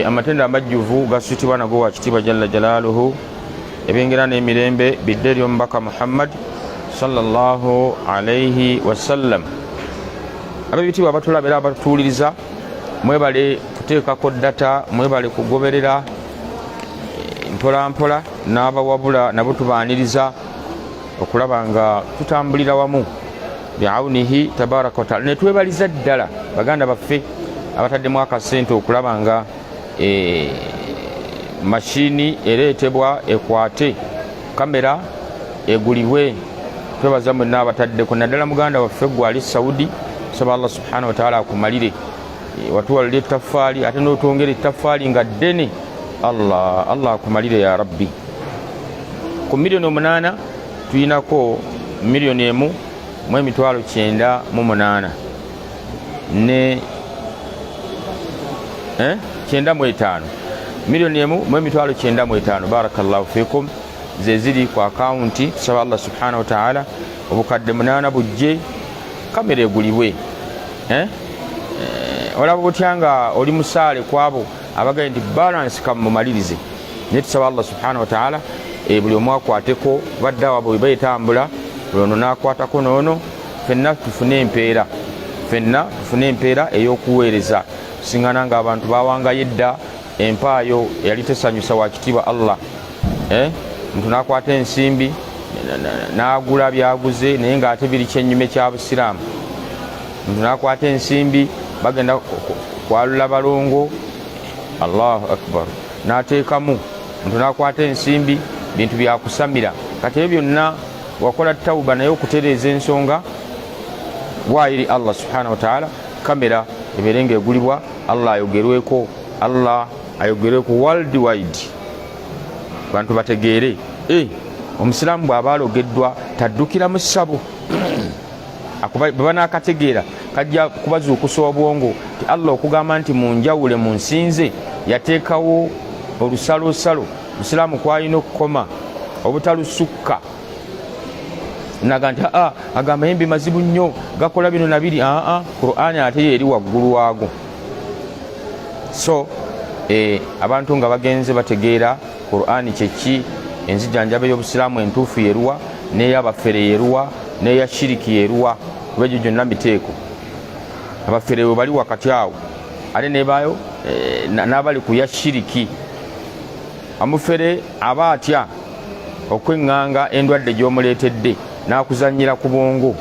amatenda amajjuvu gasitibwa nago wa kitiibwa jalla jalaaluhu ebengera n'emirembe bidde eri omubaka Muhammad sallallahu alayhi wasallam. Ab'ebitiibwa abatulabira abatuwuliriza, mwebale kuteekako data, mwebale kugoberera mpola mpola, n'abawabula nabo tubaaniriza okulaba nga tutambulira wamu bi'awnihi tabaraka wa ta'ala. Ne twebaliza ddala baganda baffe abataddemu akasente okulaba nga mashini ereetebwa ekwate, kamera egulibwe. Twebaza mwenna abataddeko, naddala muganda waffe gwali Saudi, saba Allah subhanahu wa ta'ala akumalire, watuwalira ettaffaali ate n'otwongera ettaffaali nga ddene. Allah akumalire ya rabbi. Ku miliyoni 8 tuyinako miliyoni 1,908 ne 95 miliyoni 1,905. Barakallahu fikum. Ze ziri ku akawunti. Tusaba Allah subhanahu wa ta'ala obukadde 8 bujje, kamera egulibwe. Olaba otya nga oli musaale kwabo abagaye nti balance kamumalirize. Naye tusaba Allah subhanahu wa ta'ala buli omu akwateko, baddawa bwe bayetambula buli ono n'akwatako n'ono, ffenna tufune empeera ey'okuweereza. Singana nga abantu bawangayo edda empaayo yali tesanyusa wa kitiibwa Allah. Omuntu n'akwata ensimbi n'agula byaguze naye ng'ate biri kyennyume kya Busiraamu. Omuntu n'akwata ensimbi bagenda kwalula balongo, Allahu akbar, n'ateekamu. Omuntu n'akwata ensimbi bintu byakusamira. Kati ebyo byonna wakola tawuba naye okutereeza ensonga waayiri Allah subhanahu wa ta'ala, kamera ebeere ng'egulibwa, Allah ayogerweko world wide, bantu bategeere. Omusiraamu bw'aba alogeddwa taddukira mu ssabo. Baba n'akategeera kajja kubazuukusa obwongo ti Allah okugamba nti munjawule munsinze yateekawo olusalosalo Musiraamu kwalina okukoma obutalusukka. Naga nti agamba yembi mazibu nnyo gakola bino nabiri. Qur'ani ate yeri waggulu waago. So abantu nga bagenze bategeera Qur'ani kyeki, enzijanjaba y'Obusiraamu entuufu yeruwa, n'ey'abafere yeruwa, n'eya shiriki yeruwa, kuba egyo gyonna miteeko. Abafere bwe bali wakati awo ate nebaayo n'abali ku ya shiriki. Amufere aba atya okweŋŋanga endwadde gy'omuleetedde n'akuzannyira ku bwongo.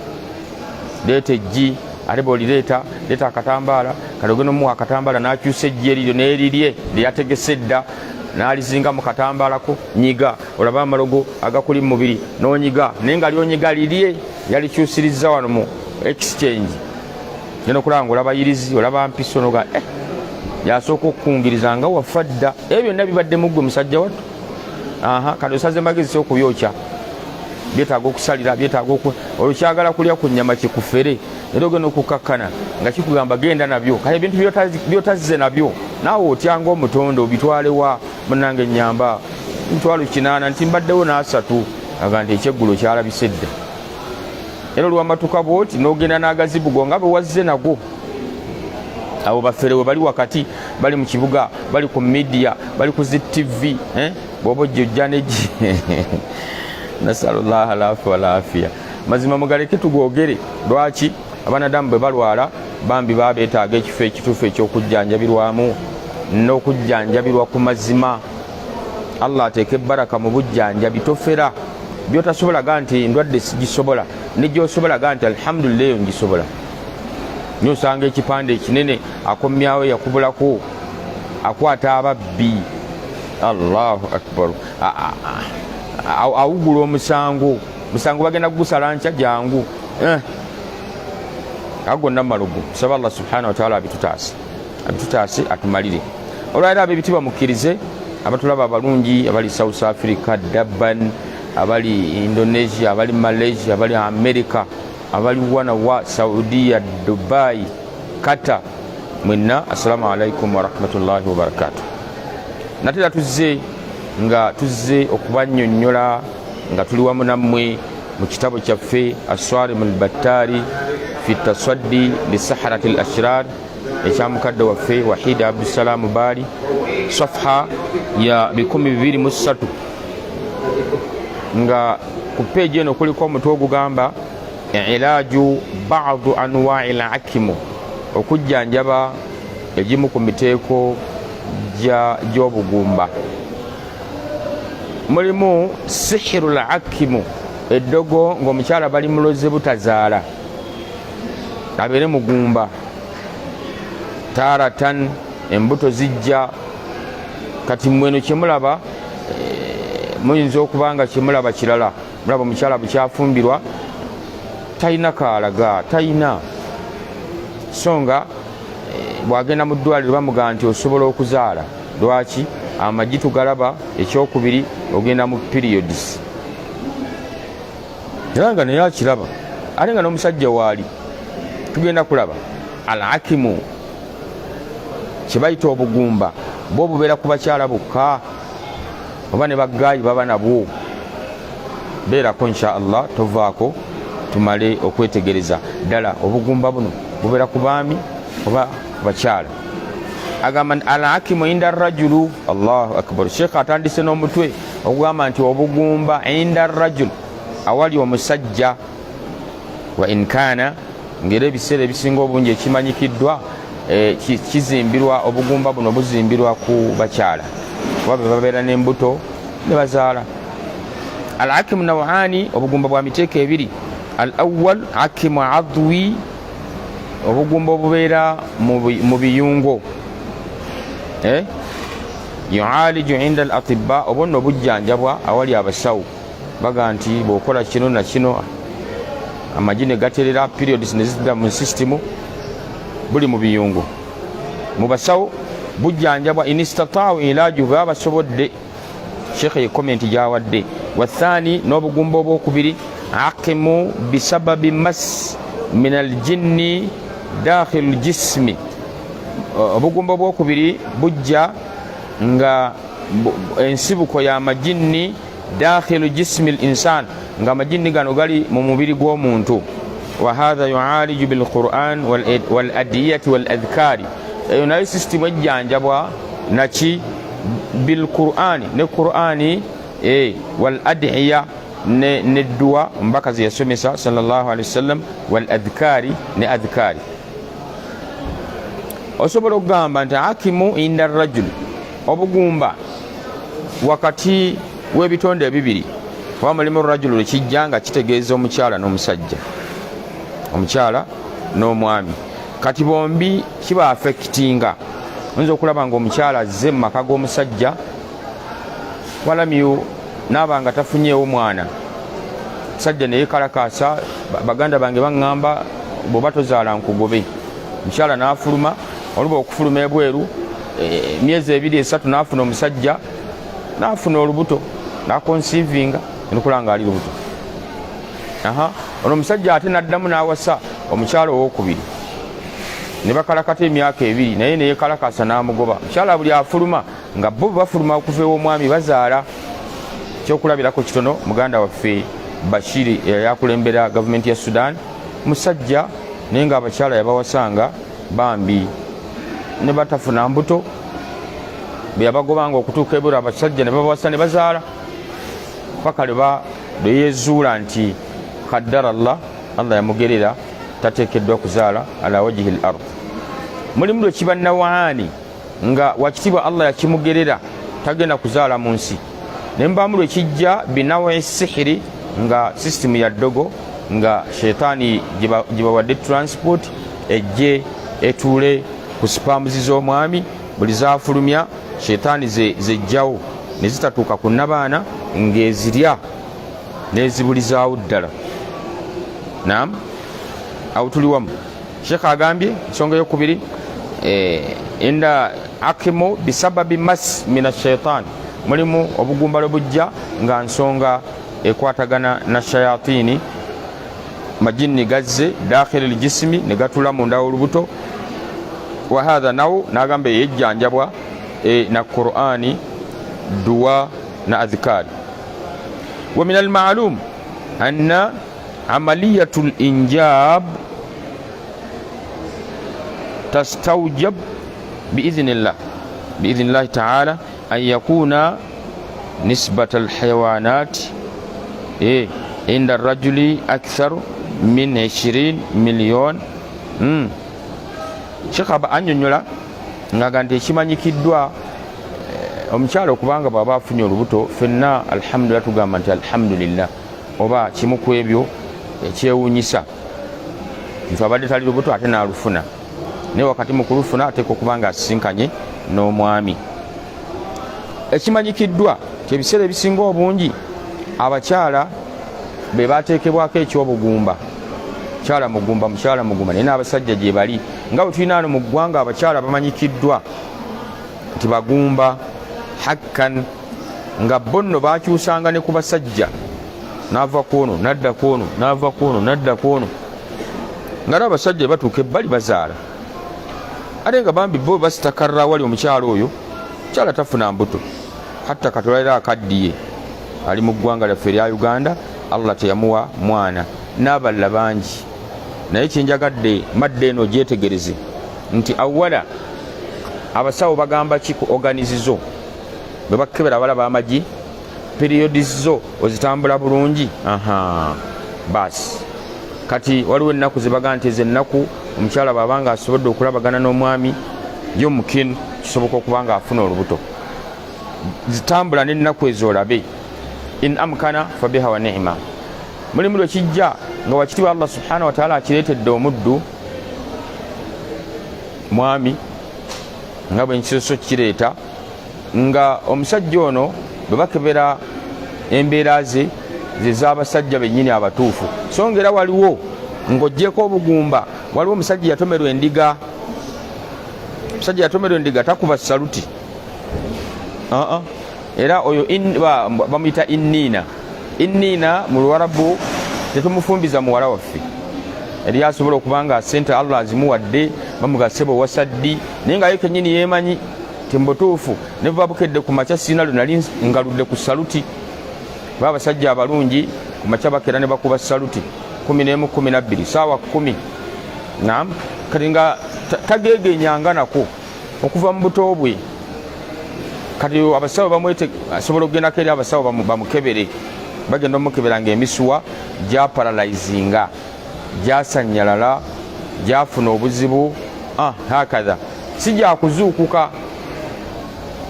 Leeta eggi, ate bw'olireeta leeta akatambaala, kalogeno muwa akatambaala n'akyusa eggi eriryo n'erirye lyeyategese dda n'alizinga mu katambaalako, nyiga. Olaba amalogo agakuli mu mubiri n'onyiga, naye nga lyonyiga lirye yalikyusirizza wano mu exchange. Genda okulaba ng'olaba yirizi, olaba mpiso noga yasooka okukungiriza nga wafa dda. Ebyo byonna bibadde mu ggwe musajja wattu. Kati osaze magezi okubyokya, byetaaga okusalira, byetaaga olukyagala kulya ku nnyama kikufere, era ogenda okukakkana nga kikugamba genda nabyo. Kale ebintu byotazze nabyo naawe otyanga omutondo obitwalewa, munnange ennyamba 8,000 nti mbaddewo n'3 aga nti ekyeggulo kyalabise dda. Era olwamatuka bwoti n'ogenda n'agazibugo nga bwe wazze nago. Abo bafere we bali wakati, bali mu kibuga, bali ku media, bali ku ZTV, bw'oba ojja neji nasallallahu alaihi wa lafiya. Mazima mugaleke tugogere. Lwaki abanadamu bwe balwala bambi babeetaaga ekifo ekituufu eky'okujjanjabirwamu n'okujjanjabirwa ku mazima. Allah ateeke ebbaraka mu bujjanjabi, tofera. Byotasobola gaa nti endwadde sigisobola, ne gy'osobola gaa nti alhamdulillah eyo ngisobola. Nyo osanga ekipande ekinene akomyawo yakubulako, akwata ababbi. Allahu akbar. Awugula omusango bagenda kugusala nkya jangu. Agonna malogo. Tusaba Allah subhanahu wa ta'ala abitutaase atumalire. Olwaliro ab'ebitiibwa mukkirize, abatulaba abalungi abali South Africa, Durban, abali Indonesia, abali Malaysia, abali America, abali wana wa Saudia, Dubai, Qatar, mwenna assalamu alaikum wa rahmatullahi wa barakatuh. Natera tuzze okubannyonnyola nga tuli wamu nammwe mu kitabo kyaffe As-Swarim al-Battari fi tasaddi li saharati al-ashrar ekya mukadde waffe Wahid Abdussalam Bali, safha ya 223, nga ku peegi eno kuliko omutwe ogugamba ilaaju ba'du anwa'i al-akimu, okujjanjaba egimu ku miteeko gy'obugumba. Mulimu sihiru al-akimu, eddogo ng'omukyala bali muloze butazaala abeere mugumba. Taratan, embuto zijja kati mweno kyemulaba, muyinza okuba nga kyemulaba kirala. Mulaba omukyala bukyafumbirwa talina kaalaga, talina so nga bwagenda mu ddwaliro bamugaa nti osobola okuzaala. Lwaki? Amagi tugalaba. Ekyokubiri, ogenda mu periods era nga naye akiraba, ate nga n'omusajja waali tugenda kulaba al-akimu kye bayita obugumba bwo bubeera ku bakyala bokka oba ne baggaayi baba nabwo. Beerako insha Allah, tovaako tumale okwetegereza ddala obugumba buno bubeera ku baami oba ku bakyala. Agamba al-akimu inda rajulu. Allahu akbar. Sheikh atandise n'omutwe okugamba nti obugumba inda rajulu, awali omusajja. Wa inkaana, ngera ebiseera ebisinga obungi ekimanyikiddwa kizimbirwa, obugumba buno buzimbirwa ku bakyala kuba be babeera n'embuto ne bazaala. Al-akimu naw'aani, obugumba bwa miteeko ebiri. Al-awwal akimu adwi, obugumba obubeera mu biyungo. Yu'aliju inda al-atibba, obonna obujjanjabwa awali abasawo. Baga nti bw'okola kino na kino amagi ne gaterera, periods ne zidda mu sisitimu, buli mu biyungo. Mu basawo bujjanjabwa inistataawu ilaaju, baba basobodde. Sheikh ye komenti gyawadde. Wathani, n'obugumba obwokubiri akimu bisababi mas min aljinni dakhilu ljismi, obugumba obwokubiri bujja nga ensibuko y'amajinni dakhilu jismi al-insan, nga amajinni gano gali mu mubiri gw'omuntu. Wa hadha yu'aliju bil Qur'an wal adiyati wal adhkari, eyo nayo sisitimu ejjanjabwa naki bil Qur'ani, ne Qur'ani wal adiya ne dua mbaka ze yasomesa sallallahu alaihi wasallam, wal adhkari ne adhkari. Osobola okugamba nti akimu inda rajul, obugumba wakati w'ebitonde ebibiri. Wa mulimu rajulu kijja nga kitegeeza omukyala n'omusajja, omukyala n'omwami. Kati bombi kiba affectinga. Oyinza okulaba ng'omukyala azze mu maka g'omusajja walamyu n'abanga tafunyeewo mwana, musajja ne yeekalakaasa. Baganda bange baŋŋamba bw'oba tozaala nkugobe. Omukyala n'afuluma, oluba okufuluma ebweru emyezi 2-3 n'afuna omusajja, n'afuna olubuto, n'akonsiivinga, enukula nga ali lubuto. Ono omusajja ate n'addamu n'awasa omukyala owokubiri, ne bakalakata emyaka 2, naye ne yeekalakaasa n'amugoba. Omukyala buli afuluma nga bo bafuluma okuva ew'omwami bazaala. Ekyokulabirako kitono, muganda waffe Bashiri yakulembera gavumenti ya Sudan, musajja naye nga abakyala yabawasanga bambi ne batafuna mbuto, bwe yabagobanga okutuuka ebweru abasajja ne babawasa ne bazaala paka lwe yezuula nti kaddara Allah yamugerera, tateekeddwa kuzaala ala wajihi al-ard. Mulimu lwe kiba nawaani nga wakitibwa Allah yakimugerera tagenda kuzaala mu nsi. Ne mbaamu lwe kijja binawe sihiri, nga sisitimu ya ddogo, nga sheetaani gibawadde transport ejje etuule ku sipamuzi z'omwami, buli zaafulumya sheetaani zejjawo ne zitatuuka ku nnabaana ng'ezirya n'ezibulizaawo ddala. Naam, awo tuli wamu. Sheikh agambye ensonga ey'okubiri, inda akimu bisababi mas mina shaitaani, mulimu obugumba lwe bujja nga nsonga ekwatagana na shayatini, majinni gazze dakhili ljismi ne gatula munda olubuto. Wa hadha nawo n'agamba yejjanjabwa na Qur'ani, dua na adhkari. Wa min al-ma'lum anna amaliyatu al-injab تستوجب بإذن الله تعالى أن يكون نسبة الحيوانات عند الرجل أكثر من 20 مليون. Sheikh aba annyonnyola ngaga nti ekimanyikiddwa omukyala okubanga bw'aba afunye olubuto ffenna alhamdulillah tugamba nti alhamdulillah oba kimu ku ebyo ekyewuunyisa nti abadde tali lubuto ate n'alufuna naye wakati mu kulufuna ateeka okuba nga asisinkanye n'omwami. Ekimanyikiddwa ebiseera ebisinga obungi abakyala be bateekebwako ekyobugumba, mukyala mugumba naye n'abasajja gye bali nga bwe tulina ano mu ggwanga abakyala bamanyikiddwa nti bagumba hakkan, nga bonno bakyusanga ne ku basajja, n'ava kwono nadda kwono, n'ava kwono nadda kwono, nga n'abasajja batuuka ebbali bazaala ate nga bambi bo basitakarra wali omukyala oyo, mukyala tafuna mbuto hatta katolera akaddiye ali mu ggwanga lyaffe erya Uganda, Allah teyamuwa mwana n'abalala bangi. Naye kyenjagadde madde eno gyetegereze nti awala abasawo bagamba ki ku organizizo bwe bakebera abalaba amagi periodizo ozitambula bulungi. Basi kati waliwo ennaku zebaga nti ezennaku omukyala bw'abanga asobodde okulabagana n'omwami yomukin kisoboka okuba nga afuna olubuto, zitambula n'ennaku ezo olabe. In amkana fabiha wa ni'ma. Mulimu lwe kijja nga wakitiibwa Allah subhanahu wa ta'ala akireetedde omuddu mwami nga bwe nkisoso kireeta nga omusajja ono bwe bakebera embeera ze z'abasajja bennyini abatuufu. So ngera waliwo ng'oggyeko obugumba, waliwo omusajja yatomerwa endiga, omusajja yatomerwa endiga takuba saluti. Era oyo bamuyita inniina mu Luwarabu, tetumufumbiza muwala waffe eri asobola okuba nga sente Allah azimuwadde bamugasebe wasaddi, naye nga ye kennyini yeemanyi timbutuufu ne babukedde ku makya sina lunali ngaludde ku saluti. Babasajja abalungi ku makya bakera ne bakuba saluti 11 12 saawa 10. Naam, kati nga tagegenyanga nako okuva mu buto bwe. Kati abasawo bamwete asobola okugendako eri abasawo bamukebere, bagenda omukebera ng'emisuwa gya paralyzinga, gyasanyalala, gyafuna obuzibu hakaza, si gyakuzuukuka.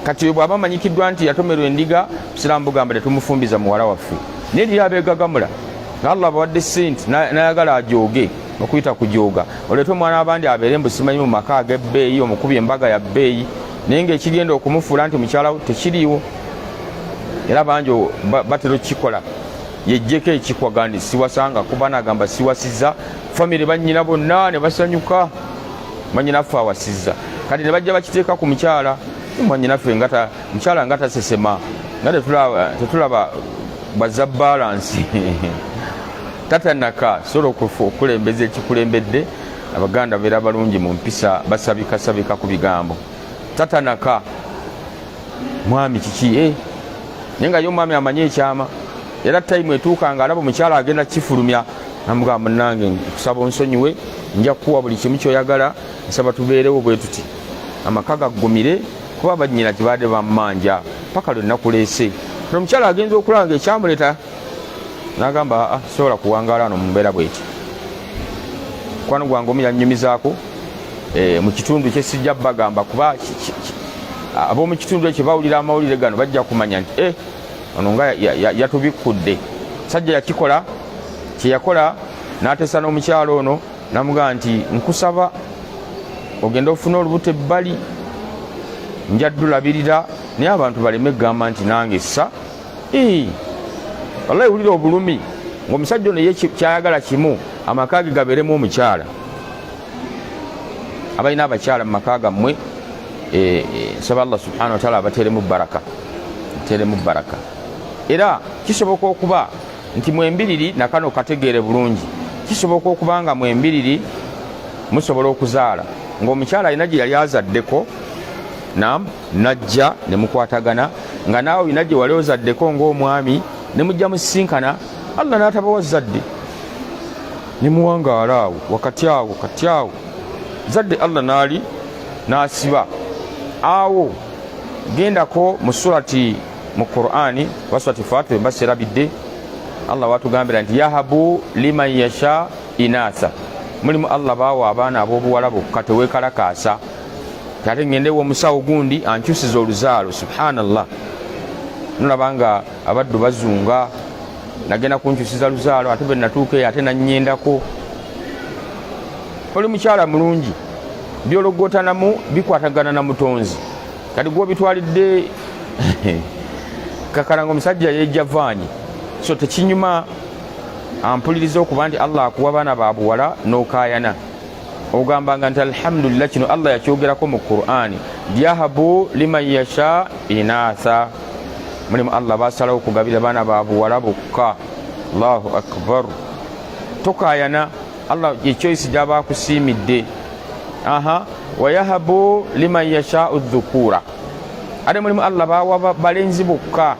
Kati bw'aba amanyikiddwa nti yatomerwa endiga, Busiraamu bugamba tetumufumbiza muwala waffe, naye liri abeegagamula nga Allah bawadde sente nayagala ajooge okuyita kujooga, oleete omwana abandi abeere mbusimanyi mu maka ag'ebbeeyi, omukubi embaga ya bbeeyi, naye ng'ekigenda okumufuula nti mukyala tekiriiwo. Era bangi batera kikola yejjeko ekikwaga ndi siwasanga kuba nagamba siwasizza, famire bannyina bonna ne basanyuka, bannyinaffe awasizza. Kati ne bajja bakiteeka ku mukyala, bannyinaffe mukyala nga tasesema, nga tetulaba bazza balansi tatanaka sobola okulembeza ekikulembedde. Abaganda beera balungi mu mpisa, basabikasabika ku bigambo. Tatanaka mwami kiki naye nga ye omwami amanyi ekyama, era tayimu etuuka nga alaba omukyala agenda kifulumya, namugamba munnange nkusaba onsonyiwe, nja kukuwa buli kimu kyoyagala, nsaba tubeerewo bwe tuti, amaka gaggumire, kuba bannyina kibadde bammanja paka lwe nakuleese. Omukyala agenza okulaba nga ekyamuleeta n'agamba sobola kuwangaala ano mu mbeera bweti. Mukwano gwange omu yannyumizaako mu kitundu kyesijja bagamba kuba ab'omu kitundu ekyo bawulira amawulire gano bajja kumanya nti ono nga yatubikkudde. Sajja yakikola kyeyakola n'ateesa n'omukyalo ono namugamba nti nkusaba ogenda ofuna olubuto ebbali, njaddulabirira naye abantu baleme gamba nti nange ssa. Wallahi wulira obulumi ng'omusajja ono ye kyayagala kimu, amaka ge gabeeremu omukyala. Abalina abakyala mu maka gammwe nsaba Allah subhanahu wa ta'ala abateeremu baraka. Era kisoboka okuba nti mwembiriri nakano kategeere bulungi, kisoboka okuba nga mwembiriri musobola okuzaala ng'omukyala alina gye yali azaddeko, najja ne mukwatagana, nga naawe olina gye wali ozaddeko ng'omwami, ne mujja musisinkana, Allah n'atabawa zadde ne muwangaala awo wakati awo zadde Allah naali nasiba awo gendako mu surati mu Qur'ani wa surati Fatir basirabidde Allah watugambira nti yahabu liman yasha inatha mulimu Allah bawa abaana ab'obuwala bokka teweekalakaasa ate ngendewo omusawo gundi ankyusiza oluzaalo subhanallah nolabanga abaddu bazunga nagenda kunkyusiza luzaalo ate bwenatuuka ate nanyendako oli mukyala mulungi byologotanamu bikwatagana na mutonzi kati gwe bitwalidde kakalanga omusajja yejja vaanyi so tekinyuma ampuliriza okuba nti Allah akuwa baana babuwala n'okayana ogambanga nti alhamdulillah kino Allah yakyogerako mu Qur'ani yahabu liman yasha inatha mulimu Allah basalawo okugabira baana babuwala bokka Allahu akbar tokayana Allah echoice gyaba kusiimidde wayahabu liman yasha dhukura ate mulimu Allah bawa balenzi bokka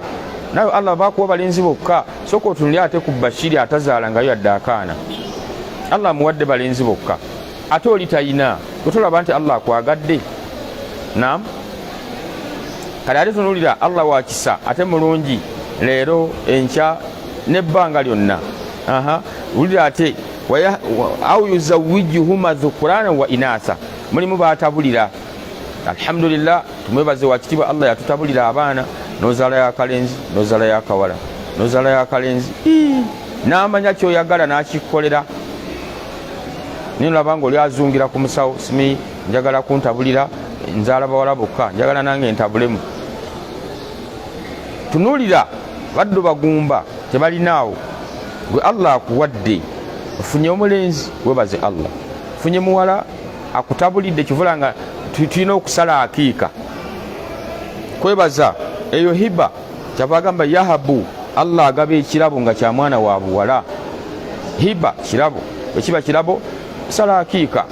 nayo Allah bakuwa balenzi bokka soko otunulya ate ku Bashiri atazaalangayo yadde akaana Allah muwadde balenzi bokka ate oli tayina otolaba nti Allah akwagadde naam kale ate tunulira Allah wakisa ate mulungi leero enkya nebbanga lyonna ulira ate au yuzawijuhuma dhukurana wa inatha mulimu batabulira alhamdulillah tumwebaze wakitibwa Allah yatutabulira abaana nozaala yakalenzi nozaala yakawala nozaala yakalenzi n'amanya kyoyagala n'akikolera ninolabanga oli azungira ku musawo simi njagala kuntabulira nzaala bawala bokka njagala nange ntabulemu tunulira baddu bagumba tebalinaawo gwe Allah akuwadde ofunye omulenzi webaze Allah ofunye muwala akutabulidde kivula nga tulina okusala akiika kwebaza eyo hiba kyava agamba yahabu Allah agaba ekirabo nga kya mwana wa buwala hiba kirabo ekiba kirabo sala akiika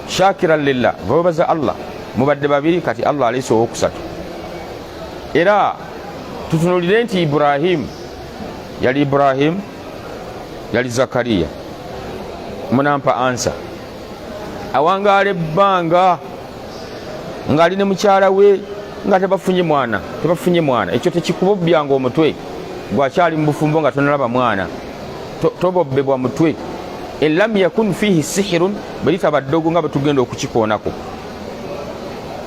shakiran lillah webaza Allah mubadde babiri kati Allah alese owokusatu era tutunulire nti Ibrahim yali Zakariya munampa ansa awangaala ebbanga ng'ali ne mukyala we nga tebafunye mwana ekyo tekikubobyanga omutwe gwakyali mu bufumbo nga tonalaba mwana tobobbebwa mutwe elam yakun fihi sihirun belitaba ddogo nga betugenda okukikoonako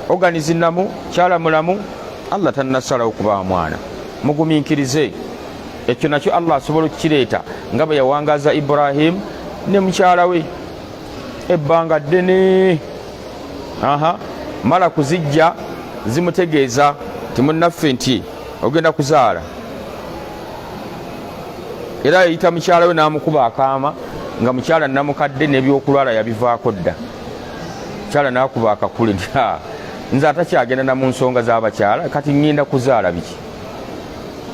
oganizinamu kyala mulamu Allah tannasalawo okuba mwana mugumiikirize ekyo nakyo Allah asobola okukireeta nga bwe yawangaza Ibrahim ne mukyala we ebbanga ddene mala kuzijja zimutegeeza timunnaffe nti ogenda kuzaala era yayita mukyala we n'amukuba akaama nga mukyala namukadde n'ebyokulwala yabivaako dda mukyala n'akuba akakule nti nze atakyagenda na mu nsonga z'abakyala kati ŋŋenda kuzaala biki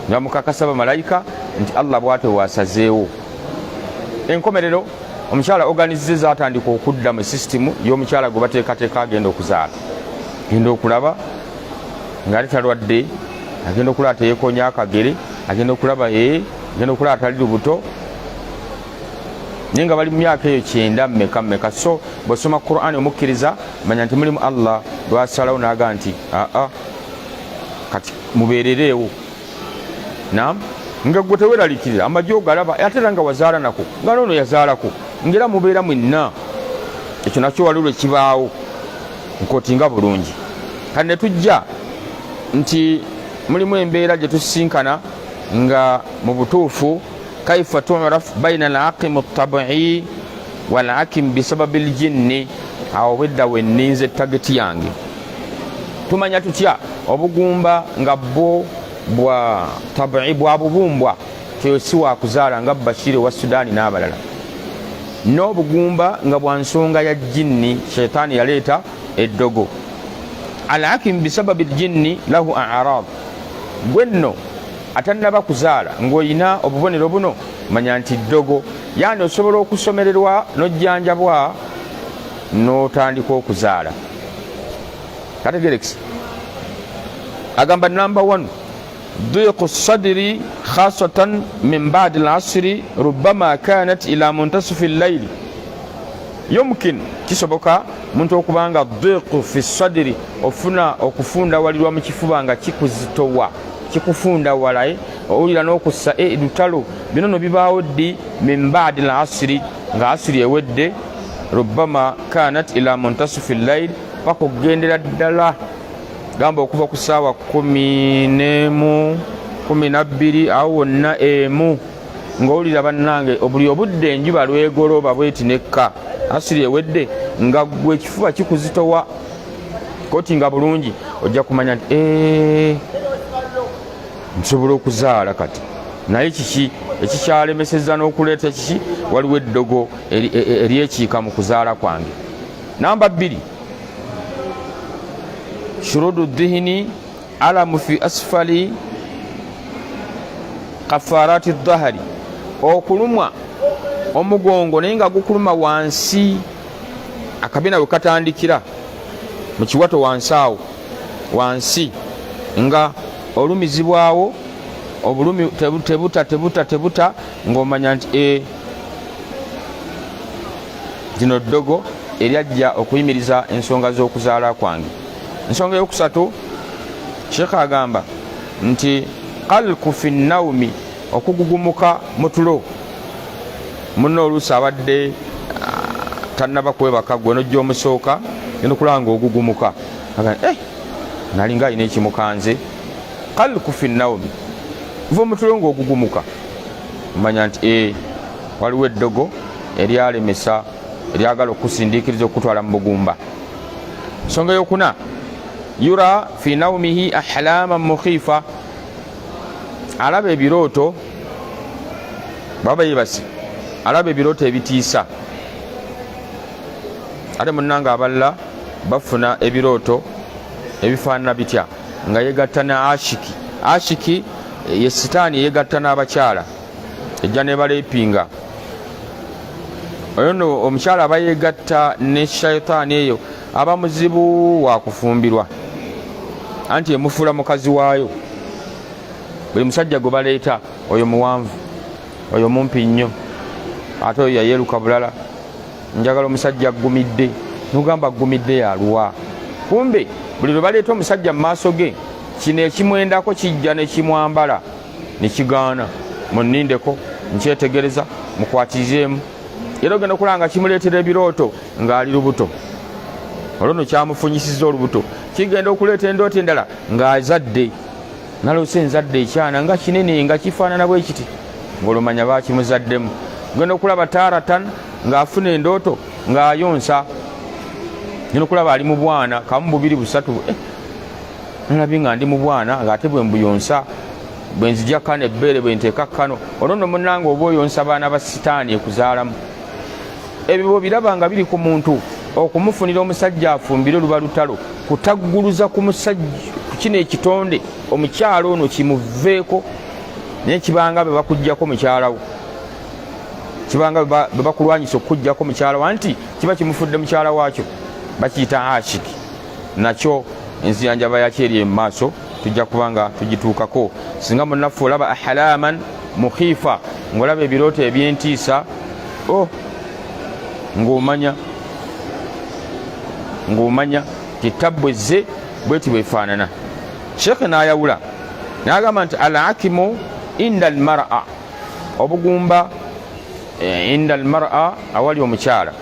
namukakasa bamalayika nti Allah bwate wasazeewo enkomerero omukyala organize atandika okudda mu sisitimu y'omukyala gwe bateekateeka agenda okuzaala agenda okulaba ng'ali talwadde agenda okulaba teyeekonya akagere agenda okulaba agenda okulaba atali lubuto naye nga bali mu myaka eyo 9 mmeka so bw'osoma Qur'ani omukkiriza manya nti mulimu Allah lwasalawo n'aga nti kati mubeerereewo naam nga gwe teweeralikirira amagye ogalaba ate era nga wazaala nako nga noono yazaalako ngera mubeera mwenna ekyo nakyo wali lwekibaawo nkootinga bulungi kati ne tujja nti mulimu embeera gye tusisinkana nga mu butuufu kaifa tu'raf baina al-aqim at-tab'i wal-aqim bisababi al-jinni awo bwedda wenninze tageti yange tumanya tutya obugumba nga bwo bwa tab'i bwa bubumbwa kyosiwa kuzaala nga Bashiri wa Sudani n'abalala n'obugumba nga bwa nsonga ya jinni shetani yaleeta eddogo al-aqim bisababi al-jinni lahu a'rad gwenno atannaba kuzaala ng'olina obubonero buno manya nti ddogo yani osobola okusomererwa n'ojjanjabwa n'otandika okuzaala kategerekisi agamba number 1 ضيق الصدر خاصة من بعد العصر ربما كانت إلى منتصف الليل يمكن kisoboka muntu okubanga dhiqu fi sadri ofuna okufunda walirwa mu kifuba nga kikuzitowa kikufunda walaye owulira n'okussa lutalo bino no bibaawo ddi min ba'di al-asri nga asiri ewedde rubbama kanat ila muntasifi llail paka okugendera ddala gamba okuva ku ssaawa 11 12 awo wonna emu ng'owulira bannange buli obudde enjuba lwegoloba bweti nekka asiri ewedde nga gwe ekifuba kikuzitowa koti nga bulungi ojja kumanya nti nsobola okuzaala kati naye kiki ekikyalemeseza n'okuleeta kiki waliwo eddogo eryekiika mu kuzaala kwange. Namba 2 shurudu dhihini alamu fi asfali kafarati dhahari okulumwa omugongo naye nga gukuluma wansi akabina we katandikira mu kiwato wansi awo wansi nga olumizibwawo obulumi tebuta ng'omanya nti zino ddogo eryajja okuyimiriza ensonga z'okuzaala kwange. Ensonga eyokusatu Sheikh agamba nti qalku fi nnawmi okugugumuka mu tulo munno oluusi abadde tannaba kwebaka gwe nojja omusooka genda okulanga ogugumuka nalinga alina ekimukanze qalku fi nnawmi va omutulo ng'ogugumuka manya nti waliwo eddogo eryalemesa eryagala okusindiikiriza okutwala mu bugumba. Nsonga eyokuna yura fi nawmihi ahlama mukhifa alaba ebirooto baba yebasi alaba ebirooto ebitiisa ate munnanga abalala bafuna ebirooto ebifaanana bitya nga yegatta na ashiki ye sitaani yegatta n'abakyala ejja nebaleepinga oyo no omukyala aba yegatta ne shayitaani eyo aba muzibu wakufumbirwa anti emufuula mukazi waayo. Buli musajja gwe baleeta oyo muwanvu oyo mumpi nnyo ate oyo yayeruka bulala njagala omusajja aggumidde nogamba aggumidde yaluwa kumbe buli lwe baleeta omusajja mu maaso ge kino ekimwendako kijja nekimwambala nekigaana munnindeko nkyetegereza mukwatirizeemu era ogenda okulanga kimuleetera ebirooto ng'ali lubuto olwono kyamufunyisiza olubuto kigenda okuleeta endooto endala ng'azadde naloose enzadde ekyana nga kinene nga kifaanana bwe kiti ng'olumanya baakimuzaddemu genda okulaba taaratan ng'afuna endooto ng'ayonsa genda okulaba ali mu bwana kamu 2 3 nalabye nga ndi mu bwana ng'ate bwe mbuyonsa bwe nzija kano ebbeere bwe nteeka kano olwono munnanga oba oyonsa baana ba sitaani ekuzaalamu ebyo biraba nga biri ku muntu okumufunira omusajja afumbire oluba lutalo kutagguluza ku musajja ku kino ekitonde omukyalo ono kimuveeko naye kibanga be bakuggyako mukyalawo kibanga be bakulwanyisa okukuggyako mukyalawo anti kiba kimufudde mukyala waakyo bakiyita ashiki nakyo enzijanjaba yakyo eri mu maaso tujja kubanga tugituukako singa munnaffe olaba ahlaman mukhifa ng'olaba ebirooto ebyentiisa ng'omanya titabwezze bweti bwefaanana. Sheikh n'ayawula n'agamba nti al-akimu inda al-mar'a obugumba inda al-mar'a awali omukyala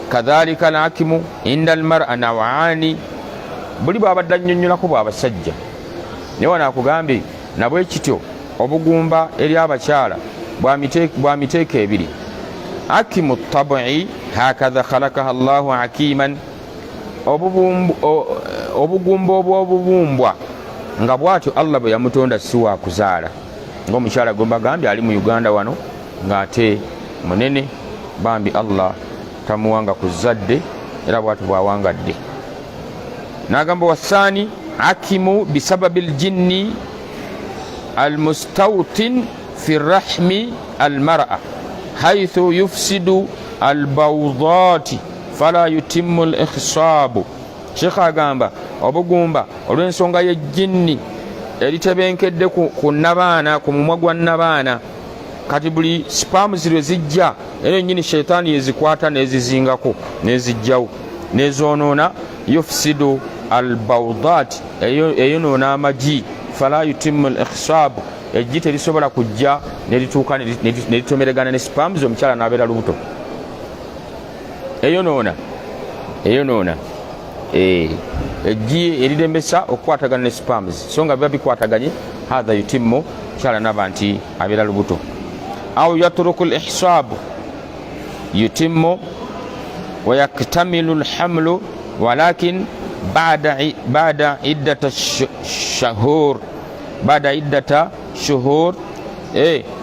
kadhalika al-akimu inda al-mar'a nawaani buli bw'abadde annyonnyolako bw'abasajja naye wano akugambye nabwe kityo obugumba eri abakyala bwa miteeko ebiri. akimu tabi'i hakadha khalakaha Allahu hakiman obugumba obw'obubumbwa nga bwatyo Allah bwe yamutonda si wa kuzaala ng'omukyala gwe mbagambye ali mu Uganda wano ng'ate munene bambi Allah tamuwanga ku zadde era bwatyo bwawangadde. N'agamba wasaani akimu bisababi ljinni almustawtin fi rahmi almar'a haythu yufsidu albawdati fala yutimmu al-ikhsabu. Sheikh agamba obugumba olw'ensonga y'ejjinni eritebenkedde ku nabaana ku mumwa gwa nabaana kati buli spams lwe zijja era nyini shaytaani yezikwata nezizingako nezijjawo nezonoona yufsidu albawdat eyonoona amagi fala yutimmu al-ikhsab eggi terisobola kujja nerituuka neritomeregana ne spams omukyala n'abeera lubuto eyonoona eggi erirembesa okukwatagana ne spams so nga biba bikwataganye hatha yutimmu kyala naba nti abeera lubuto au yatruku al-ihsab yutimmu wa yaktamilu al-hamlu walakin بعد عدة شهور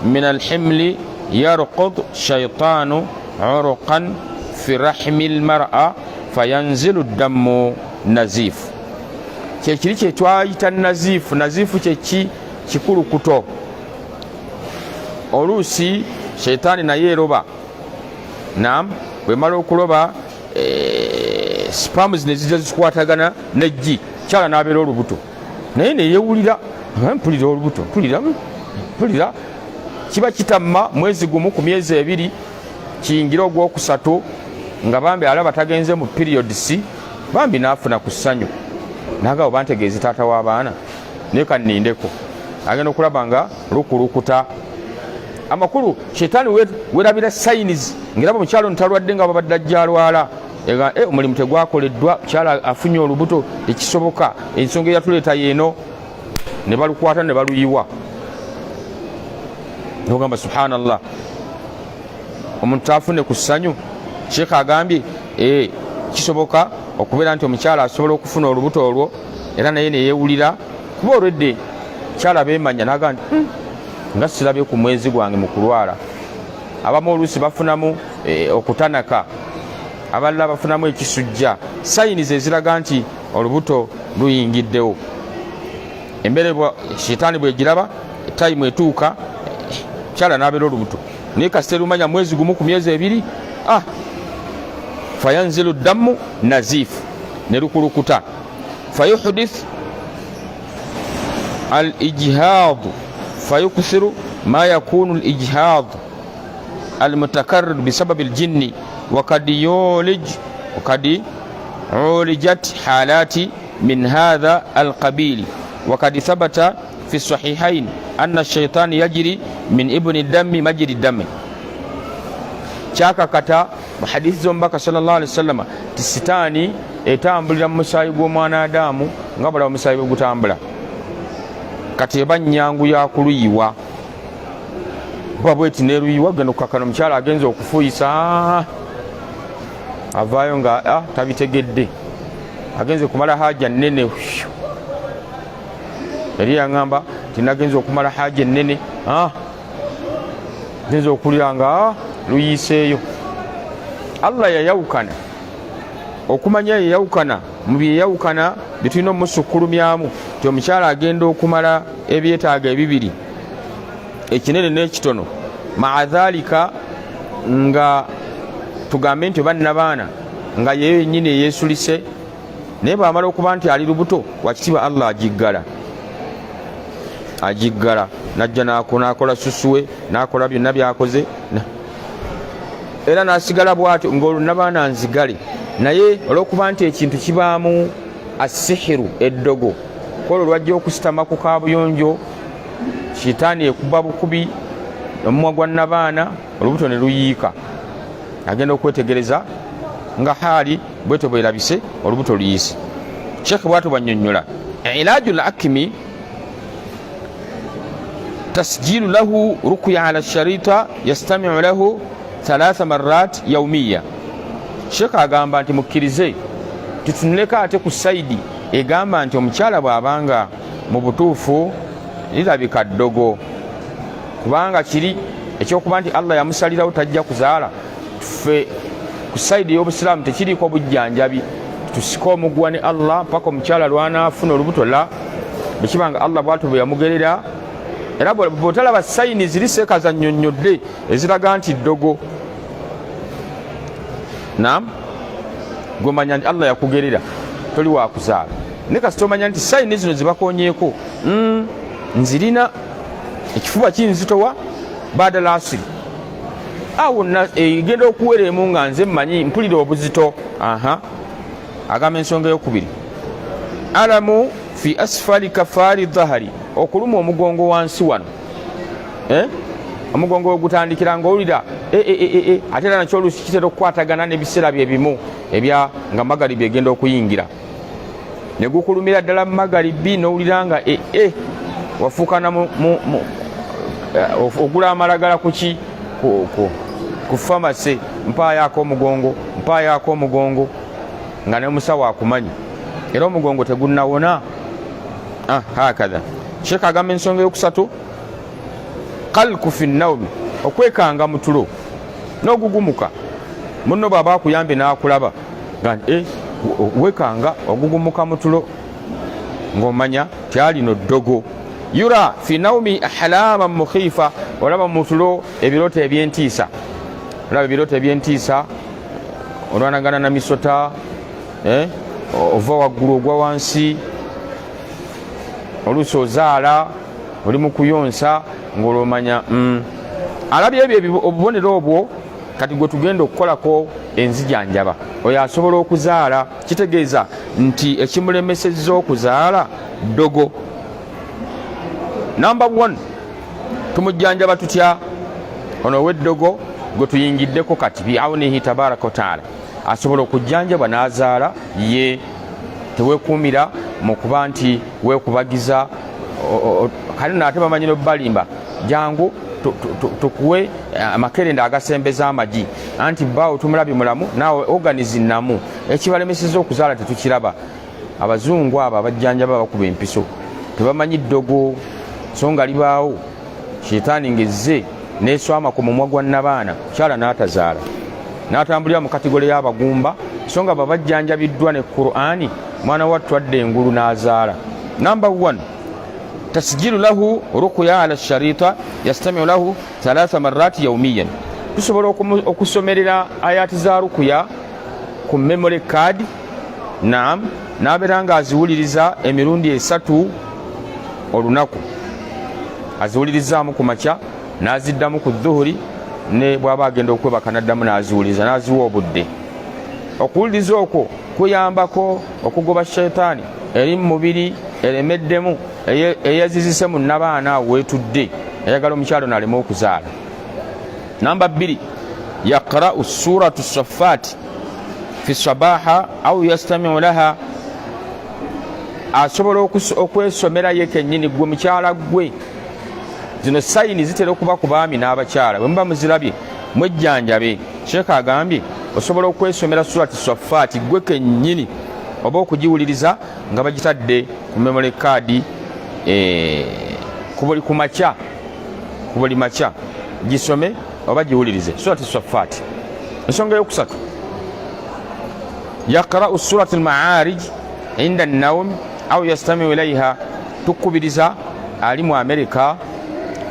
من الحمل يرقض شيطان عرقا في رحم المرأة فينزل الدم نزيف kyekiri kyetwayita nazifu kyeki kikulukuto oluusi sheitaani naye eroba nam bwemala okuloba spams nezijja zikwatagana neggi kyala n'abeera olubuto naye neyewulira mpulira olubuto mpulira kiba kitamma mwezi gumu ku myezi ebiri kiyingira ogwokusatu nga bambi alaba tagenze mu periods bambi naafuna ku ssanyu nagabo bantegeezi taata w'abaana naye kannindeko agenda okulaba nga lukulukuta amakulu shetaani werabira sayinizi ngiraba omukyalo ntalwadde nga babadde ajja alwala omulimu tegwakoleddwa kyala afunye olubuto tekisoboka ensonga eyatuleeta yeeno ne balukwata ne baluyiwa nogamba subhanallah omuntu tafune ku ssanyu sheekha agambye kisoboka okubeera nti omukyala asobola okufuna olubuto olwo era naye neyewulira kuba olwedde kyala beemanya naga nti nga sirabye ku mwezi gwange mu kulwala abamu oluusi bafunamu okutanaka abalala bafunamu ekisujja sayinizi eziraga nti olubuto luyingiddewo embeere shitaani bwegiraba tayimu etuuka kyala n'abeera olubuto naye kasite lumanya mwezi gumu ku myezi ebiri fayanzilu dammu nazifu ne lukulukuta fayuhdith al-ijhaad fayukthiru ma yakunu al-ijhaad al-mutakarrir bisabab al-jinni وقد عولجت حالات من هذا القبيل وقد ثبت في الصحيحين أن الشيطان يجري من ابن الدم مجري الدم شاكا كتا محدث زنبك صلى الله عليه وسلم تستاني etambulira mu musaayi gw'omwana Adamu nga bala omusaayi bwe gutambula kati eba nnyangu yakuluyiwa kuba bweti neruyiwa genda okukakana omukyala agenza okufuuyisa avaayo nga tabitegedde agenze kumala haja nnene yali yaŋŋamba tinagenza okumala haja ennene genza okulira nga luyiiseeyo Allah yayawukana okumanya yayawukana mu byeyawukana bitulina omusukkulumyamu ti omukyala agenda okumala ebyetaaga ebibiri ekinene n'ekitono maadhalika nga tugambe nti banna baana nga yeyo yennyini eyeesulise naye bwamala okuba nti ali lubuto wakitiibwa Allah agiggala najja nakola susuwe nakola byonna byakoze era nasigala bwatyo ng'olunabaana nzigale naye olw'okuba nti ekintu kibaamu asihiru eddogo kwolwo lwajja okusitama ku kabuyonjo shitaani ekuba bukubi omumwa gwa nabaana olubuto ne luyiika agenda okwetegereza nga haali bwetyo bwerabise olubuto luyise Sheikh bwatu bwannyonnyola ilaju lakimi tasjilu lahu rukya ala sharita yastamiu lahu 3 marrat yaumiya Sheikh agamba nti mukkirize tutunuleka ate ku saidi egamba nti omukyala bw'abanga mu butuufu lirabika ddogo kubanga kiri ekyokuba nti Allah yamusalirawo tajja kuzaala ffe ku saidi y'obusiraamu tekiriiko bujjanjabi tusika omugwa ne Allah paka omukyala lwanaafuna olubuto la bwekibanga Allah bwatu bwe yamugerera era bw'otalaba sayini ziri seekaza nnyonnyodde eziraga nti ddogo naam gwemanya nti Allah yakugerera toli wakuzaala ne kasita omanya nti sayini zino zibakonyeeko nzirina ekifuba kinzitowa baada lasiri awo egenda okuweremu nga nze mmanyi mpulira obuzito. Agamba ensonga eyokubiri, alamu fi asfali kafaari dhahari, okuluma omugongo wansi wano, omugongo wegutandikira ngaowulira ate era nakyo oluusi kitera okukwatagana n'ebiseera bye bimu ebya nga magalibi egenda okuyingira ne gukulumira ddala mu magalibi n'owulira nga wafuukana ogula amalagala kuki ku famasi, mpaayaako omugongo nga ne musawo akumanyi era omugongo tegunnawona. Hakadha Sheikh agamba ensonga eyokusatu, qalku fi nnawmi, okwekanga mu tulo n'ogugumuka. Munno bw'aba akuyambye n'akulaba nga wekanga ogugumuka mu tulo ng'omanya tyalino ddogo. Yura fi nnawmi ahlama mukhifa, olaba mu tulo ebirooto ebyentiisa, olaba ebirooto ebyentiisa, olwanagana na misota, ova waggulu ogwa wansi, oluusi ozaala oli mu kuyonsa ng'olwomanya alabye ebyo obubonero obwo. Kati gwe tugenda okukolako enzijanjaba, oyo asobola okuzaala, kitegeeza nti ekimulemesezza okuzaala ddogo. Number 1, tumujjanjaba tutya? Ono ow'eddogo gwe tuyingiddeko kati biawunihi tabaraka wataala asobola okujjanjabwa n'azaala ye. Teweekuumira mu kuba nti weekubagiza kale naate bamanyi n'obbalimba jangu tukuwe amakerenda agasembeza amagi anti bawo tumulabye mulamu naawe organism namu ekibalemeseza okuzaala tetukiraba. Abazungu abo abajjanjaba bakuba empiso tebamanyi ddogo so nga libaawo sheetaani ngezze neeswama ku mumwa gwa nnabaana kyala n'atazaala n'atambulira mu kategole y'abagumba so nga babajjanjabiddwa ne Qur'ani mwana wattu adde engulu n'azaala. Number 1, tasjilu lahu ruqya ala sharita yastamiu lahu 3 marrati yawmiyan. Tusobola okusomerera ayati za ruqya ku memory card, n'abeera nga aziwuliriza emirundi 3 olunaku. Aziwulirizaamu ku makya n'aziddamu ku dhuhuri, ne bw'aba agenda okwebaka n'addamu n'aziwuliriza n'aziwa obudde. Okuwuliriza okwo kuyambako okugoba shayitaani eri mu mubiri eremeddemu eyazizise mu nnabaana weetudde ayagala omukyalo n'alema okuzaala. Number 2, yaqra'u suratu safaati fi sabaha au yastamiu laha, asobola okwesomera ye kennyini gwe mukyala gwe. Zino sayini zitera okuba ku baami n'abakyala, bwe muba muzirabye mwejjanjabe. Sheikh agambye osobola okwesomera surati safaati gwe kennyini oba okugiwuliriza nga bagitadde ku memory card ku buli makya gisome oba giwulirize surati safaati. Ensonga eyokusatu, yaqra'u surati al-ma'arij inda an-nawm au yastamiu ilayha. Tukubiriza ali mu Amerika,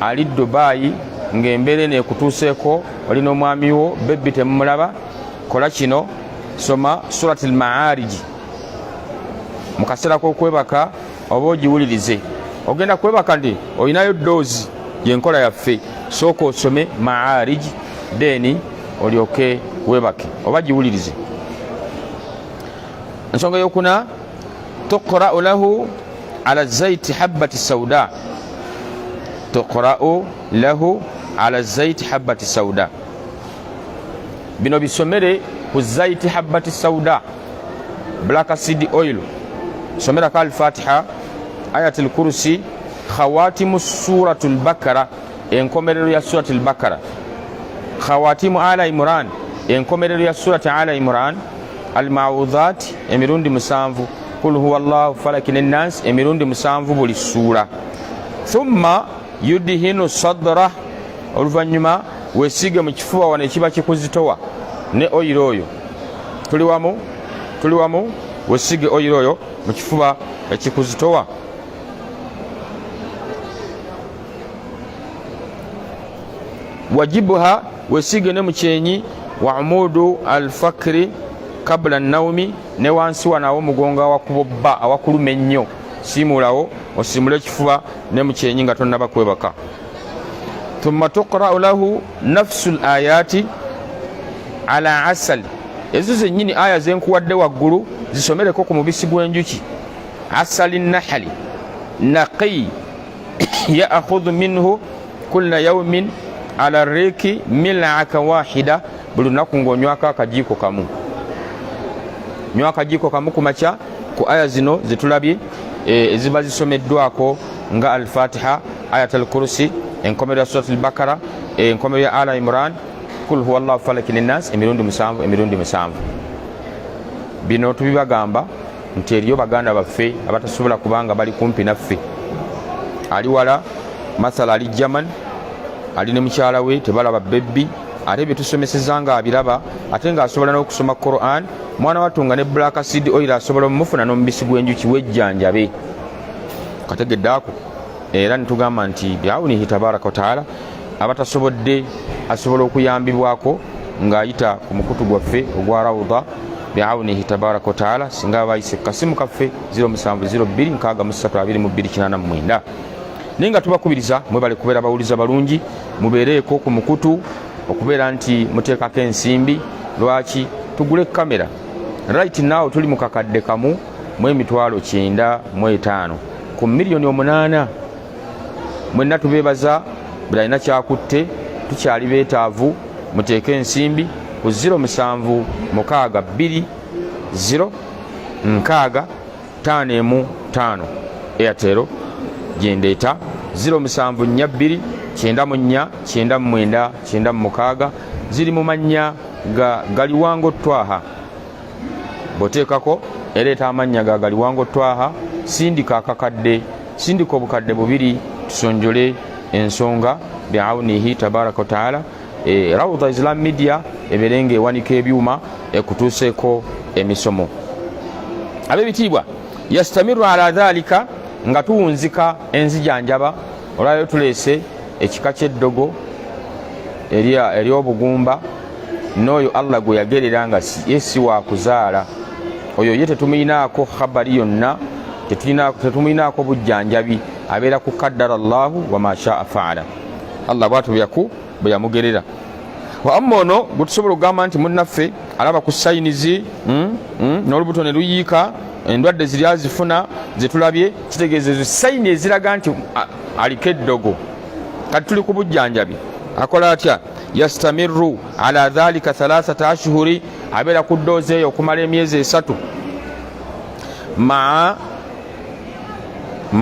ali Dubai, ng'embeera neekutuuseeko, olina omwami wo bebbi temumulaba, kola kino, soma surati al-ma'arij mu kaseera k'okwebaka oba ogiwulirize. Ogenda kwebaka ndi olinayo doozi yenkola yaffe, sooka osome ma'arij deni olyoke webake oba giwulirize. Ensonga eyokuna, tuqra'u lahu ala zaiti habbati sauda. Tuqra'u lahu ala zaiti habbati sauda. Bino bisomere ku zaiti habbati sauda, black seed oil. Somera ka al-Fatiha, ayatul kursi, khawatimu suratul bakara, enkomerero ya suratul bakara, khawatimu ala imran, enkomerero ya surati ala imran, al-ma'udhat emirundi 7, kul huwa Allahu falaki n'nas emirundi 7 buli sura. Thumma yudhinu sadra, oluvanyuma weesige mu kifuba wano ekiba kikuzitowa ne oil oyo. Tuli wamu weesige oil oyo mu kifuba ekikuzitowa. Wajibuha, weesige ne mu kyenyi, wa umudu al-fakri kabla an-nawmi, ne wansi wanawo mugongo awakubobba awakuluma ennyo, siimulawo osimule ekifuba ne mu kyenyi nga tonnaba kwebaka. thumma tuqra'u lahu nafsu al-ayati ala asal. Ezo zennyini aya zenkuwadde waggulu zisomereko ku mubisi gw'enjuki. Asali nahali naqi ya'khudhu minhu kulla yawmin ala riki mil'aka wahida, buli lunaku ng'onywako akajiiko kamu. Nywa akajiiko kamu kumakya ku aya zino zetulabye eziba zisomeddwako nga al-Fatiha, ayatul kursi, enkomero ya suratul Bakara, enkomero ya Ala Imran, kul huwa Allahu falaki linnas, emirundi musanvu. Bino tubibagamba nti eriyo baganda baffe abatasobola kubanga bali kumpi naffe. Ali wala masala ali German, ali ne mukyala we tebalaba bebbi, ate bye tusomeseza nga abiraba, ate nga asobola n'okusoma Quran. Mwana watunga ne black seed oil asobola omufuna n'omubisi gw'enjuki wejjanjabe. Kategedde ako. Era nitugamba nti biawunihi tabaraka wa taala abatasobodde asobola okuyambibwako ng'ayita ku mukutu gwaffe ogwa rawda biawunihi tabaraka wa taala, singa bayise kasimu kaffe 0702632289. naye nga tubakubiriza mwebale kubeera bawuliza balungi, mubeereeko ku mukutu okubeera nti muteekako ensimbi. Lwaki? Tugule kamera. Right now tuli mu kakadde kamu mu emitwalo 95 ku miliyoni 8. Mwenna tubeebaza bilina kyakutte, tukyali beetaavu, muteeke ensimbi ku 07620655 Airtel gyendeeta 0742949996 ziri mu mannya ga Galiwango Twaha. Boteekako ereeta amannya ga Galiwango Twaha, sindika akakadde, sindika obukadde 2 tusonjole ensonga biawunihi tabaraka wa taala. Rawda Islam Media eberenga ewanika ebyuma ekutuuseeko emisomo. Ab'ebitiibwa, yastamiru ala dhalika, nga tuwunzika enzijanjaba. Olwayo tuleese ekika ky'eddogo ery'obugumba, n'oyo Allah gwe yagerera nga si wa kuzaala. Oyo ye tetumuyinaako khabari yonna, tetumuyinaako bujjanjabi, abeera ku kaddara Allahu wa ma shaa faala. Allah bwatu bwe yamugerera. Wa amma ono gwe tusobola okugamba nti munnaffe alaba ku sayinizi n'olubuto ne luyiika, endwadde ziri azifuna zetulabye, kitegeezezo sayini eziraga nti aliko eddogo. Kati tuli ku bujjanjabi, akola atya? Yastamiru ala dhalika 3 ashhuri, abeera ku ddoozi eyo okumala emyezi 3 maa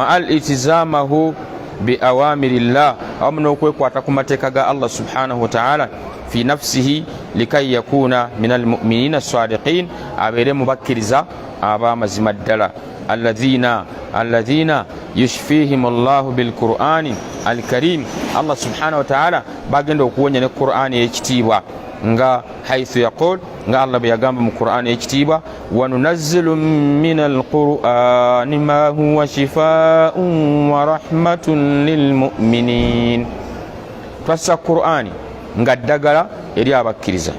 al-itizamahu bi awamirillah, awamu n'okwekwata ku mateeka ga Allah subhanahu wa ta'ala fi nafsihi likai yakuna min almu'minina as-sadiqin, abeere mubakkiriza ab'amazima ddala. alladhina yushfihim Allahu bil Qur'ani al-Karim, Allah subhanahu wa ta'ala bagenda okuwonya ne Qur'ani ekitiibwa nga haithu yaqul, nga Allah bwe yagamba mu Qur'ani ekitiibwa, wa nunazzilu min al-Qur'ani ma huwa shifaa'un wa rahmatun lil mu'minin. Twassa Qur'ani nga ddagala eri abakkiriza.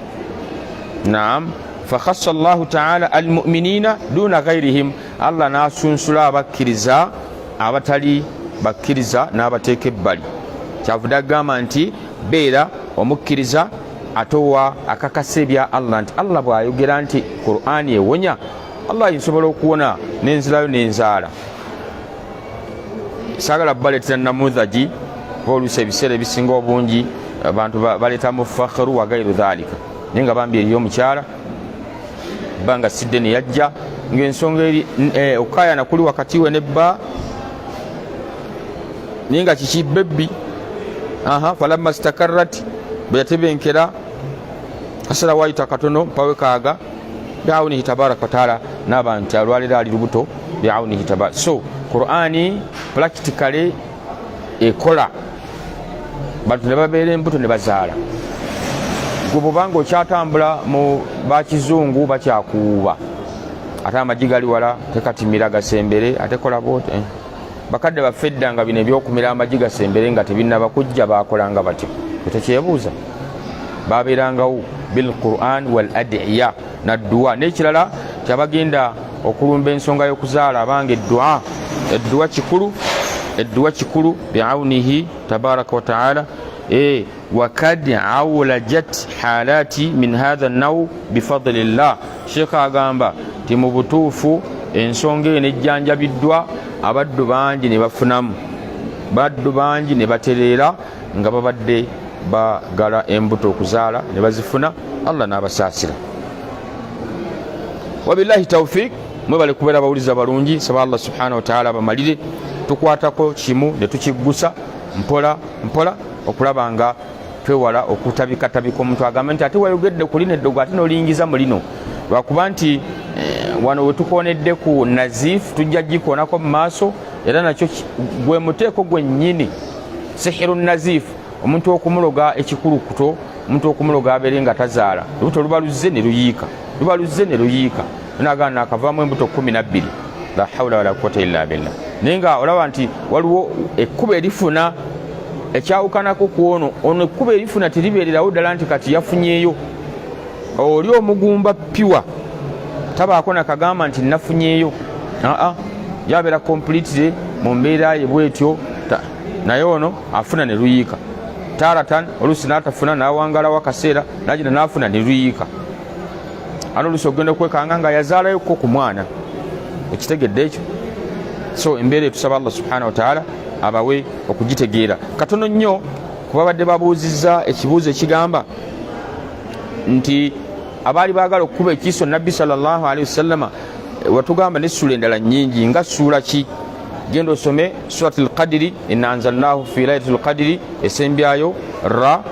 Naam, fakhassa Allahu ta'ala al-mu'minina duna ghayrihim, Allah n'asunsula abakkiriza abatali bakkiriza n'abateeka ebbali. Kyavudde agamba nti beera omukkiriza atowa akakasa ebya Allah, nti Allah bw'ayogera nti Qur'ani ewonya, Allah nsobola okuwona n'enzirayo n'enzaala. Saagala baleetera namudhaji oluusi ebiseera ebisinga obungi abantu baleeta mu fakhru wa gairu dhalika, naye nga bambi eriyo omukyala banga sidde ne yajja ng'ensonga eri okukayana kuli wakati we nebba, naye nga kiki bebbi. Falamma stakarrat, bwe yatebenkera kasera wayita katono mpawe kaaga, biawunihi tabaraka wa taala n'abantu alwalira ali lubuto biawunihi tabaraka. So Qur'ani practically ekola, bantu ne babeera embuto ne bazaala. Gwe bw'obanga okyatambula mu bakizungu bakyakuuba, ate amagi gali wala tekatimira gasembere, ate kola boote. Bakadde baffe edda nga bino ebyokumira amagi gasembere nga tebinnaba kujja bakolanga batyo, tekyebuuza. Babeerangawo bil Qur'an wal adiya nadduwa. N'ekirala kyabagenda okulumba ensonga y'okuzaala abanga edduwa kikulu biawunihi tabaraka wa taala. wakad awlajat halati min hadha naw bifadlillah. Sheikh agamba ti mu butuufu ensonga eno ejjanjabiddwa, abaddu bangi ne bafunamu, baddu bangi ne batereera nga babadde bagala embuto okuzaala ne bazifuna, Allah n'abasaasira. Wabillahi tawfiq. Mwebale kubeera bawuliza balungi, saba Allah subhanahu wa ta'ala bamalire tukwatako kimu ne tukiggusa mpola mpola okulaba nga twewala okutabikatabika omuntu agamba nti ate wayogedde ku lino eddogo ate n'olingiza mu lino, lwakuba nti wano we tukoonedde ku Nazif tujja gikoonako mu maaso, era nakyo gwe muteeko gwennyini sihiru Nazif, omuntu okumuloga ekikulukuto, omuntu okumuloga abeere nga tazaala, olubuto luba luzze ne luyiika, luba luzze ne luyiika, nagana akavaamu embuto 12. La hawla wala quwwata illa billah. Naye nga olaba nti waliwo ekkuba erifuna ekyawukanako ku ono ekkuba erifuna teribeererawo ddala nti kati yafunyeeyo. Oli omugumba piwa tabaako nakagamba nti nafunyeeyo, yabeera completely mu mbeera ye bwetyo, naye ono afuna ne luyiika. Taratan oluusi n'atafuna n'awangalawo akaseera n'agenda n'afuna ne luyiika. Ano oluusi ogenda okwekanga nga yazaalayoko ku mwana, ekitegedde ekyo. So embeera etusaba Allah subhanahu wa ta'ala abawe okugitegeera. Katono nnyo kuba badde babuuzizza ekibuuzo ekigamba nti abaali baagala okukuba ekiiso Nabbi sallallahu alaihi wasallama, watugamba n'essula endala nnyingi nga ssuula ki? Genda osome suratul qadiri, inna anzalnahu fi laylatil qadiri, esembyayo ra.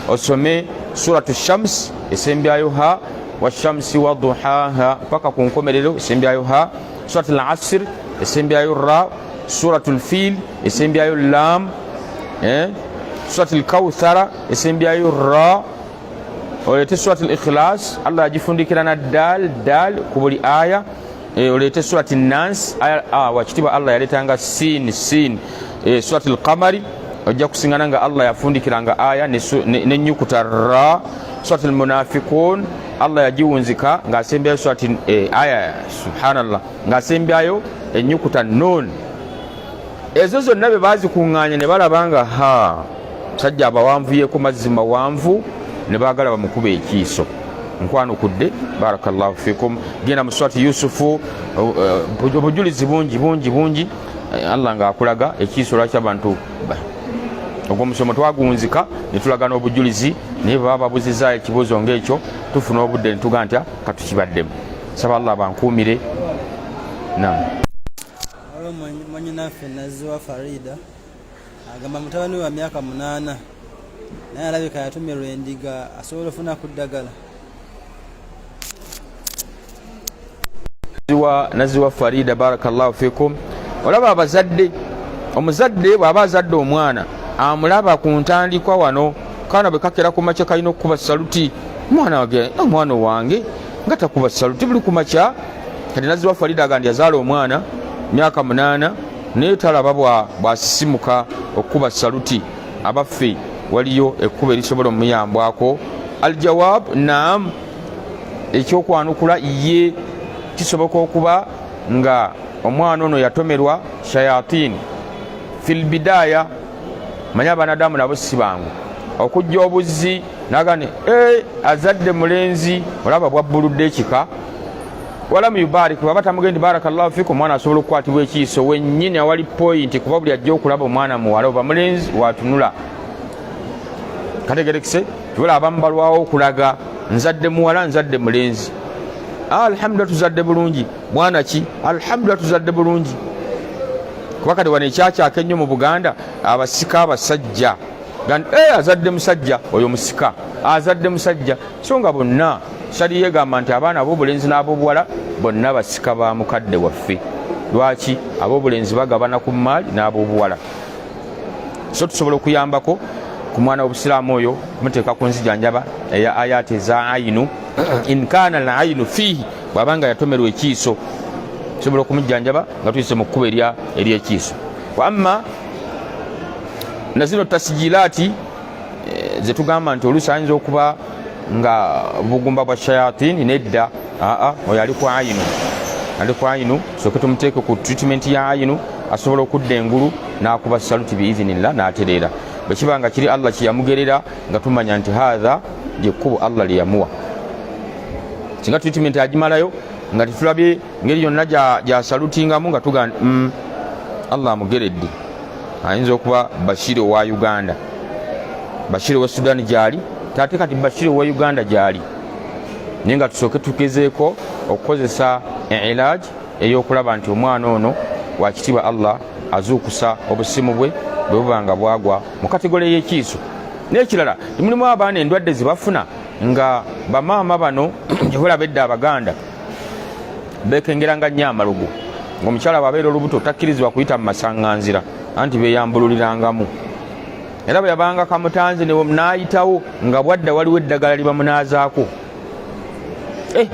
Osome suratu shams, esembyayo ha. Washamsi waduhaha, paka ku nkomerero, esembyayo ha. Suratul asr, esembyayo ra. Suratul fil, esembyayo lam. Suratul kawthara, esembyayo ra. Olete suratul ikhlas, Allah ajifundikira na dal ku buli aya. Olete suratul nas, wakitiba Allah yaletanga sin. Suratul qamari ojja kusingana nga Allah yafundikiranga aya n'ennyukuta ra. Suratul munafiqun Allah yagiwunzika ng'asembyayo surati aya, subhanallah, ng'asembyayo ennyukuta nun. Ezo zonna be baazikuŋŋaanya ne balaba nga musajja abawanvuyeeko mazzi mawanvu, ne baagala bamukuba ekiiso. Nkwanukudde, barakallahu fikum. Genda mu surati Yusufu, obujulizi bungi Allah ng'akulaga ekiiso lwaki abantu ogwo musomo twagunzika ne tulaga n'obujulizi, naye baba babuzizaayo ekibuuzo ng'ekyo tufuna obudde ne tuga ntya katukibaddemu. Saba Allah bankuumire. Mwenye naffe Naziwa Farida agamba mutabani wa myaka 8 naye alabika yatumirwa endiga asobola ofuna ku ddagala. Naziwa Farida, barakallahu fikum. Olaba abazadde, omuzadde bw'aba azadde omwana amulaba ku ntandikwa wano, kaana bwe kakera ku makya kalina okukuba saluti. Omwana wange nga takuba saluti buli ku makya. Kati Naziwa Farida agandi yazaala omwana myaka 8 naye talaba bw'asisimuka okukuba saluti. Abaffe waliyo ekkuba erisobola omuyambwako. Aljawab naam, ekyokwanukula ye kisoboka okuba nga omwana ono yatomerwa shayatin fil bidaya. Manya abanadamu nabo si bangu okujja obuzzi nagane azadde mulenzi, olaba bwabbuludde ekika. Wala mubarik baba tamugendi barakallahu fikum, mwana asobola okukwatibwa ekiiso wennyini awali point, kuba buli ajja okulaba omwana muwala oba mulenzi watunula. Kategerekise tubula abamu balwawo okulaga nzadde muwala nzadde mulenzi. Alhamdulillah tuzadde bulungi. Mwana ki? Alhamdulillah tuzadde bulungi. Kuba kati wano ekyakyaka ennyo mu Buganda abasika abasajja azadde musajja, oyo musika azadde musajja, so nga bonna sali yegamba nti abaana ab'obulenzi n'ab'obuwala bonna basika ba mukadde waffe. Lwaki? Ab'obulenzi bagabana ku maali n'ab'obuwala. So tusobola okuyambako ku mwana w'obusiraamu oyo kumuteeka ku nzijanjaba eya ayati eza ayinu, in kana la ayinu fihi, bw'abanga yatomerwa ekiiso tusobola okumujjanjaba nga tuyise mu kkuba ery'ekiiso. Wamma na zino tasijilati zetugamba nti oluusi ayinza okuba nga bugumba bwa shayatin, nedda oyo ali ku ayinu, soke tumuteeke ku treatment ya ayinu, asobola okudda engulu n'akuba saluti biizinillah n'atereera. bwe kibanga kiri Allah kiyamugerera nga tumanya nti haadha lyekkubo Allah lyeyamuwa. Singa treatment agimalayo nga tetulabye ngeri yonna gyasalutingamu nga tugamba Allah amugeredde. Ayinza okuba Bashir wa Uganda, Bashir wa Sudan gyali, tate kati Bashir wa Uganda gyali, naye nga tusooke tugezeeko okukozesa ilaaj ey'okulaba nti omwana ono wakitiibwa Allah azuukusa obusimu bwe bwe bubanga bwagwa mu kategole y'ekiiso. N'ekirala mulimu abaana endwadde zibafuna nga bamaama bano gyebulaba edda Abaganda bekengeranga nnyo amalogo, ng'omukyala bw'abeera olubuto takkirizibwa kuyita mu masaŋŋanzira anti beeyambululirangamu. Era bwe yabanga kamutanze n'ayitawo nga bwadda waliwo eddagala libamunaazaako,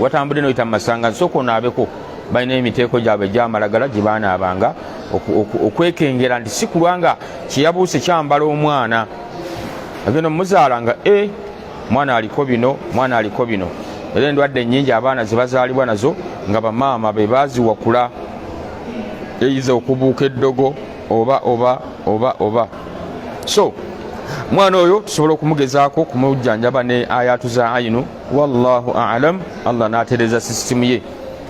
watambudde n'oyita mu masaŋŋanzira sooka onaabeko. Balina emiteeko gyabwe egy'amalagala gye baanaabanga okwekengera nti si kulwanga kyeyabuuse kyambala omwana agenda mumuzaala nga mwana aliko bino, mwana aliko bino. Era endwadde ennyingi abaana ze bazaalibwa nazo nga bamaama be baaziwakula, eyiza okubuuka eddogo oba. So mwana oyo tusobola okumugezaako kumujjanjaba ne ayatu za ayinu, wallahu a'lam. Allah n'atereeza sisitimu ye,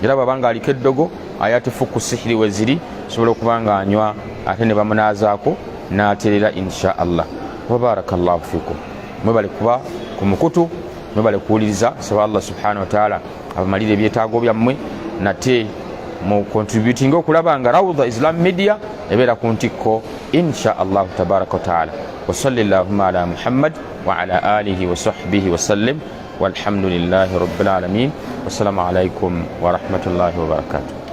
era bw'abanga aliko eddogo ayati fuku sihiri we ziri sobola okuba nga anywa ate ne bamunaazaako n'aterera insha Allah. Wabarakallahu fikum. Mwebale kuba ku mukutu, mwebale kuwuliriza. Saba Allah subhanahu wa ta'ala abamalire ebyetaago byammwe, nate mu contributing okulaba nga Rawda Islam Media ebeera ku ntikko insha Allah tabaraka wa ta'ala. Wa sallallahu ala Muhammad wa ala alihi wa sahbihi wa sallim walhamdulillahi rabbil alamin. Wassalamu alaikum wa rahmatullahi wa barakatuh.